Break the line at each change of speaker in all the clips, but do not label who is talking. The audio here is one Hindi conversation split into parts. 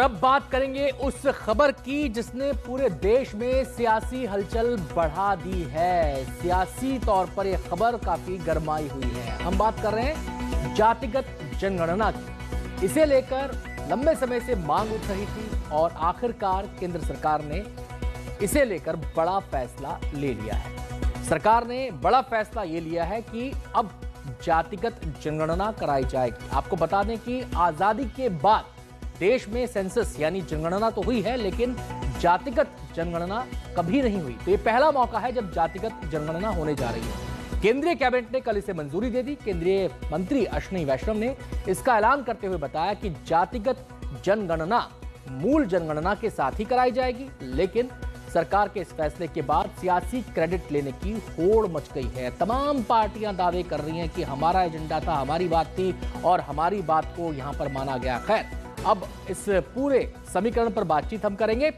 अब बात करेंगे उस खबर की जिसने पूरे देश में सियासी हलचल बढ़ा दी है। सियासी तौर पर यह खबर काफी गरमाई हुई है। हम बात कर रहे हैं जातिगत जनगणना की। इसे लेकर लंबे समय से मांग उठ रही थी और आखिरकार केंद्र सरकार ने इसे लेकर बड़ा फैसला ले लिया है। सरकार ने बड़ा फैसला ये लिया है कि अब जातिगत जनगणना कराई जाएगी। आपको बता दें कि आजादी के बाद देश में सेंसस यानी जनगणना तो हुई है, लेकिन जातिगत जनगणना कभी नहीं हुई। तो ये पहला मौका है जब जातिगत जनगणना होने जा रही है। केंद्रीय कैबिनेट ने कल इसे मंजूरी दे दी। केंद्रीय मंत्री अश्विनी वैष्णव ने इसका ऐलान करते हुए बताया कि जातिगत जनगणना मूल जनगणना के साथ ही कराई जाएगी, लेकिन सरकार के इस फैसले के बाद सियासी क्रेडिट लेने की होड़ मच गई है। तमाम पार्टियां दावे कर रही हैं कि हमारा एजेंडा था, हमारी बात थी और हमारी बात को यहां पर माना गया। खैर, अब इस पूरे समीकरण पर बातचीत हम करेंगे।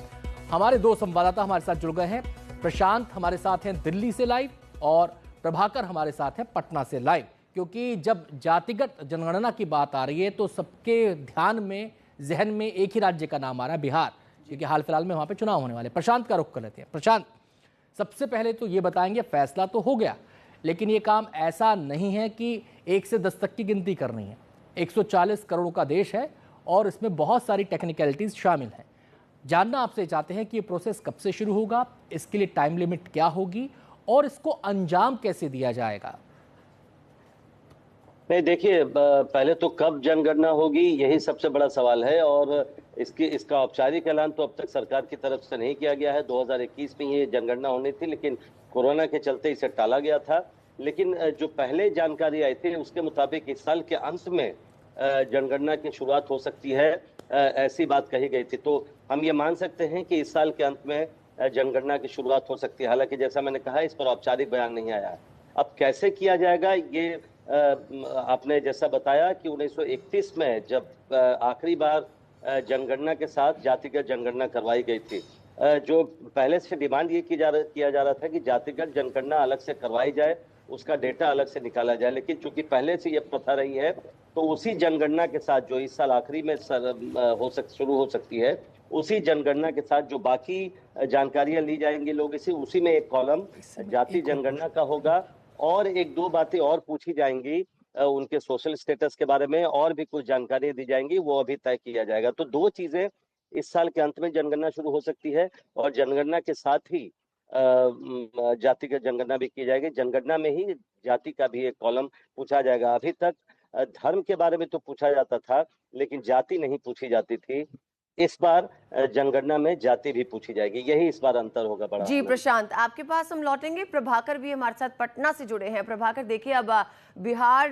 हमारे दो संवाददाता हमारे साथ जुड़ गए हैं। प्रशांत हमारे साथ हैं दिल्ली से लाइव और प्रभाकर हमारे साथ हैं पटना से लाइव। क्योंकि जब जातिगत जनगणना की बात आ रही है तो सबके ध्यान में, जहन में एक ही राज्य का नाम आ रहा है, बिहार, क्योंकि हाल फिलहाल में वहां पे चुनाव होने वाले। प्रशांत का रुख कर लेते हैं। प्रशांत, सबसे पहले तो ये बताएंगे, फैसला तो हो गया, लेकिन ये काम ऐसा नहीं है कि 1 से 10 तक की गिनती करनी है। 140 करोड़ का देश है और इसमें बहुत सारी टेक्निकलिटीज शामिल हैं। जानना आपसे चाहते हैं कि ये प्रोसेस कब से शुरू होगा, इसके लिए टाइम लिमिट क्या होगी और इसको अंजाम कैसे दिया जाएगा?
नहीं, देखिए, पहले तो कब जनगणना होगी यही सबसे बड़ा सवाल है और इसका औपचारिक ऐलान तो अब तक सरकार की तरफ से नहीं किया गया है। 2021 में ये जनगणना होनी थी, लेकिन कोरोना के चलते इसे टाला गया था। लेकिन जो पहले जानकारी आई थी उसके मुताबिक इस साल के अंत में जनगणना की शुरुआत हो सकती है, ऐसी बात कही गई थी। तो हम ये मान सकते हैं कि इस साल के अंत में जनगणना की शुरुआत हो सकती है। हालांकि जैसा मैंने कहा, इस पर औपचारिक बयान नहीं आया है। अब कैसे किया जाएगा, ये आपने जैसा बताया कि 1931 में जब आखिरी बार जनगणना के साथ जातिगत जनगणना करवाई गई थी, जो पहले से डिमांड ये किया जा रहा था कि जातिगत जनगणना अलग से करवाई जाए, उसका डेटा अलग से निकाला जाए। लेकिन चूंकि पहले से ये प्रथा रही है तो उसी जनगणना के साथ जो इस साल आखिरी में शुरू हो सकती है, उसी जनगणना के साथ जो बाकी जानकारियां ली जाएंगी लोग उसी में एक कॉलम जाति जनगणना का होगा और एक दो बातें और पूछी जाएंगी, उनके सोशल स्टेटस के बारे में और भी कुछ जानकारी दी जाएंगी, वो अभी तय किया जाएगा। तो दो चीजें इस साल के अंत में जनगणना शुरू हो सकती है और जनगणना के साथ ही जातिगत जनगणना भी की जाएगी। जनगणना में ही जाति का भी एक कॉलम पूछा जाएगा। अभी तक धर्म के बारे में तो पूछा जाता था, लेकिन जाति नहीं पूछी जाती थी। इस बार जनगणना में जाति भी पूछी जाएगी। यही इस बार अंतर होगा बड़ा।
जी प्रशांत, आपके पास हम लौटेंगे। प्रभाकर भी हमारे साथ पटना से जुड़े हैं। प्रभाकर, देखिए, अब बिहार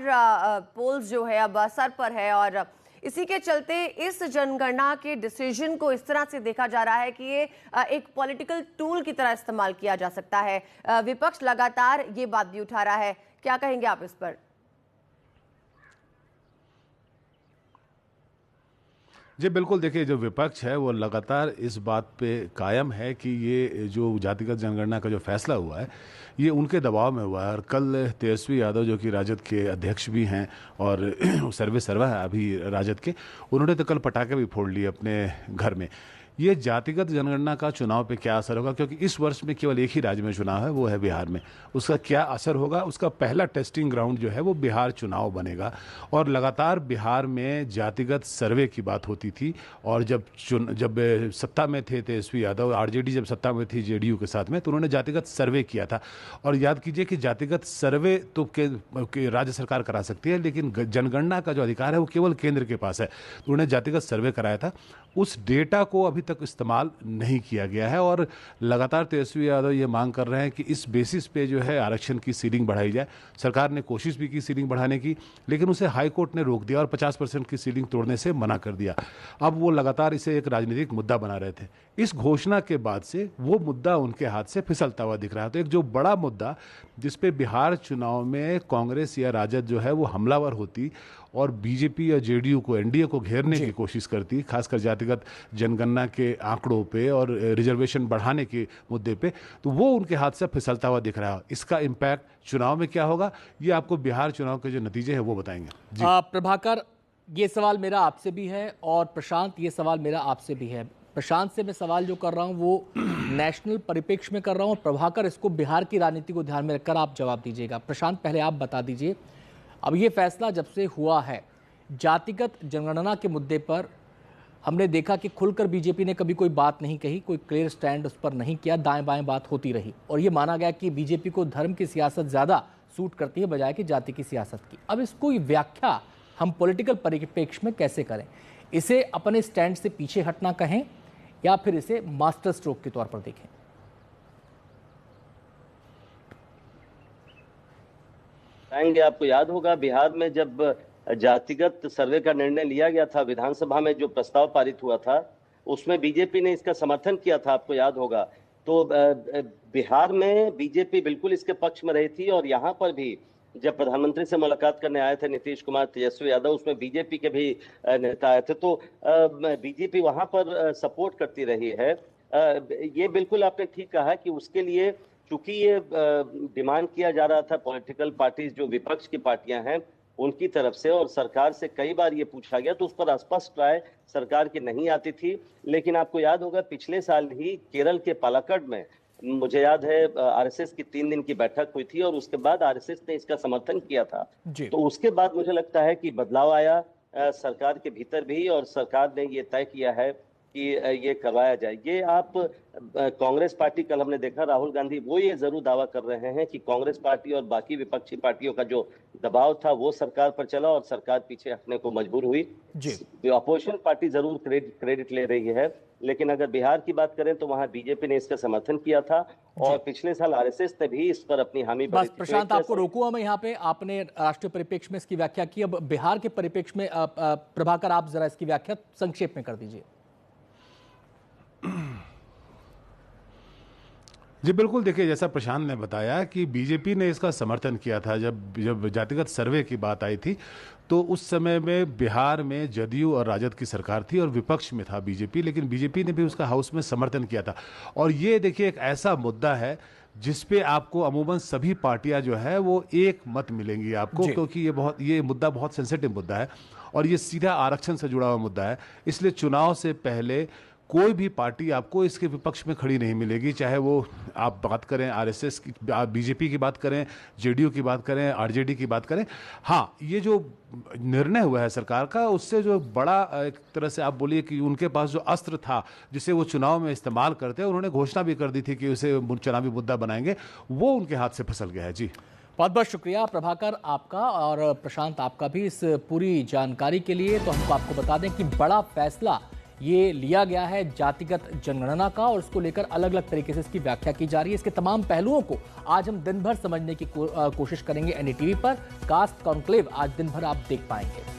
पोल्स जो है अब सर पर है और इसी के चलते इस जनगणना के डिसीजन को इस तरह से देखा जा रहा है कि ये एक पॉलिटिकल टूल की तरह इस्तेमाल किया जा सकता है। विपक्ष लगातार ये बात भी उठा रहा है, क्या कहेंगे आप इस पर?
जी बिल्कुल, देखिए, जो विपक्ष है वो लगातार इस बात पे कायम है कि ये जो जातिगत जनगणना का जो फैसला हुआ है ये उनके दबाव में हुआ है। और कल तेजस्वी यादव, जो कि राजद के अध्यक्ष भी हैं और सर्वे सर्वा है अभी राजद के, उन्होंने तो कल पटाखे भी फोड़ लिए अपने घर में। ये जातिगत जनगणना का चुनाव पे क्या असर होगा, क्योंकि इस वर्ष में केवल एक ही राज्य में चुनाव है, वो है बिहार में। उसका क्या असर होगा, उसका पहला टेस्टिंग ग्राउंड जो है वो बिहार चुनाव बनेगा। और लगातार बिहार में जातिगत सर्वे की बात होती थी और जब सत्ता में थे तेजस्वी यादव, आरजेडी जब सत्ता में थी जेडीयू के साथ में, तो उन्होंने जातिगत सर्वे किया था। और याद कीजिए कि जातिगत सर्वे तो राज्य सरकार करा सकती है, लेकिन जनगणना का जो अधिकार है वो केवल केंद्र के पास है। तो उन्होंने जातिगत सर्वे कराया था। उस डेटा को अभी तक इस्तेमाल नहीं किया गया है और लगातार तेजस्वी यादव ये मांग कर रहे हैं कि इस बेसिस पे जो है आरक्षण की सीलिंग बढ़ाई जाए। सरकार ने कोशिश भी की सीलिंग बढ़ाने की, लेकिन उसे हाई कोर्ट ने रोक दिया और 50% की सीलिंग तोड़ने से मना कर दिया। अब वो लगातार इसे एक राजनीतिक मुद्दा बना रहे थे। इस घोषणा के बाद से वो मुद्दा उनके हाथ से फिसलता हुआ दिख रहा है। तो एक जो बड़ा मुद्दा जिसपे बिहार चुनाव में कांग्रेस या राजद जो है वो हमलावर होती और बीजेपी या जेडीयू को, एनडीए को घेरने की कोशिश करती, खासकर जातिगत जनगणना के आंकड़ों पे और रिजर्वेशन बढ़ाने के मुद्दे पे, तो वो उनके हाथ से फिसलता हुआ दिख रहा है। इसका इम्पैक्ट चुनाव में क्या होगा, ये आपको बिहार चुनाव के जो नतीजे हैं वो बताएंगे।
प्रभाकर, ये सवाल मेरा आपसे भी है और प्रशांत, ये सवाल मेरा आपसे भी है। प्रशांत से मैं सवाल जो कर रहा हूं वो नेशनल परिप्रेक्ष्य में कर रहा हूं, प्रभाकर इसको बिहार की राजनीति को ध्यान में रखकर आप जवाब दीजिएगा। प्रशांत, पहले आप बता दीजिए, अब ये फैसला जब से हुआ है जातिगत जनगणना के मुद्दे पर, हमने देखा कि खुलकर बीजेपी ने कभी कोई बात नहीं कही, कोई क्लियर स्टैंड उस पर नहीं किया, दाएं बाएं बात होती रही और ये माना गया कि बीजेपी को धर्म की सियासत ज़्यादा सूट करती है बजाय कि जाति की सियासत की। अब इसको व्याख्या हम पॉलिटिकल परिप्रेक्ष्य में कैसे करें? इसे अपने स्टैंड से पीछे हटना कहें या फिर इसे मास्टर स्ट्रोक के तौर पर देखें?
आएंगे, आपको याद होगा बिहार में जब जातिगत सर्वे का निर्णय लिया गया था, विधानसभा में जो प्रस्ताव पारित हुआ था उसमें बीजेपी ने इसका समर्थन किया था, आपको याद होगा। तो बिहार में बीजेपी बिल्कुल इसके पक्ष में रही थी और यहाँ पर भी जब प्रधानमंत्री से मुलाकात करने आए थे नीतीश कुमार, तेजस्वी यादव, उसमें बीजेपी के भी नेता आए थे, तो बीजेपी वहां पर सपोर्ट करती रही है। ये बिल्कुल आपने ठीक कहा कि उसके लिए चूंकि ये डिमांड किया जा रहा था पॉलिटिकल पार्टीज जो विपक्ष की पार्टियां हैं उनकी तरफ से, और सरकार से कई बार ये पूछा गया तो उस पर स्पष्ट राय सरकार की नहीं आती थी। लेकिन आपको याद होगा पिछले साल ही केरल के पालाकड में, मुझे याद है, आरएसएस की 3 दिन की बैठक हुई थी और उसके बाद आरएसएस ने इसका समर्थन किया था। तो उसके बाद मुझे लगता है कि बदलाव आया सरकार के भीतर भी और सरकार ने ये तय किया है कि ये करवाया जाए। ये आप कांग्रेस पार्टी, कल हमने देखा राहुल गांधी वो ये जरूर दावा कर रहे हैं कि कांग्रेस पार्टी और बाकी विपक्षी पार्टियों का जो दबाव था वो सरकार पर चला और सरकार पीछे हटने को मजबूर हुई। अपोजिशन पार्टी जरूर क्रेडिट ले रही है, लेकिन अगर बिहार की बात करें तो वहां बीजेपी ने इसका समर्थन किया था और पिछले साल आरएसएस ने भी इस पर अपनी हामी भरी थी।
प्रशांत, आपको रोकूंगा मैं यहाँ पे, आपने राष्ट्रीय परिप्रेक्ष्य में इसकी व्याख्या की, अब बिहार के परिप्रेक्ष्य में प्रभाकर आप जरा इसकी व्याख्या संक्षेप में कर दीजिए।
जी बिल्कुल, देखिए जैसा प्रशांत ने बताया कि बीजेपी ने इसका समर्थन किया था। जब जातिगत सर्वे की बात आई थी तो उस समय में बिहार में जदयू और राजद की सरकार थी और विपक्ष में था बीजेपी, लेकिन बीजेपी ने भी उसका हाउस में समर्थन किया था। और ये देखिए एक ऐसा मुद्दा है जिस पे आपको अमूमन सभी पार्टियां जो है वो एक मत मिलेंगी आपको, क्योंकि ये मुद्दा बहुत सेंसिटिव मुद्दा है और ये सीधा आरक्षण से जुड़ा हुआ मुद्दा है। इसलिए चुनाव से पहले कोई भी पार्टी आपको इसके विपक्ष में खड़ी नहीं मिलेगी, चाहे वो आप बात करें आरएसएस की, आप बीजेपी की बात करें, जेडीयू की बात करें, आरजेडी की बात करें। हाँ, ये जो निर्णय हुआ है सरकार का, उससे जो बड़ा एक तरह से आप बोलिए कि उनके पास जो अस्त्र था जिसे वो चुनाव में इस्तेमाल करते हैं, उन्होंने घोषणा भी कर दी थी कि उसे चुनावी मुद्दा बनाएंगे, वो उनके हाथ से फिसल गया है। जी
बहुत बहुत शुक्रिया प्रभाकर आपका और प्रशांत आपका भी इस पूरी जानकारी के लिए। तो हमको आपको बता दें कि बड़ा फैसला ये लिया गया है जातिगत जनगणना का और उसको लेकर अलग अलग तरीके से इसकी व्याख्या की जा रही है। इसके तमाम पहलुओं को आज हम दिन भर समझने की कोशिश करेंगे एनडीटीवी पर। कास्ट कॉन्क्लेव आज दिन भर आप देख पाएंगे।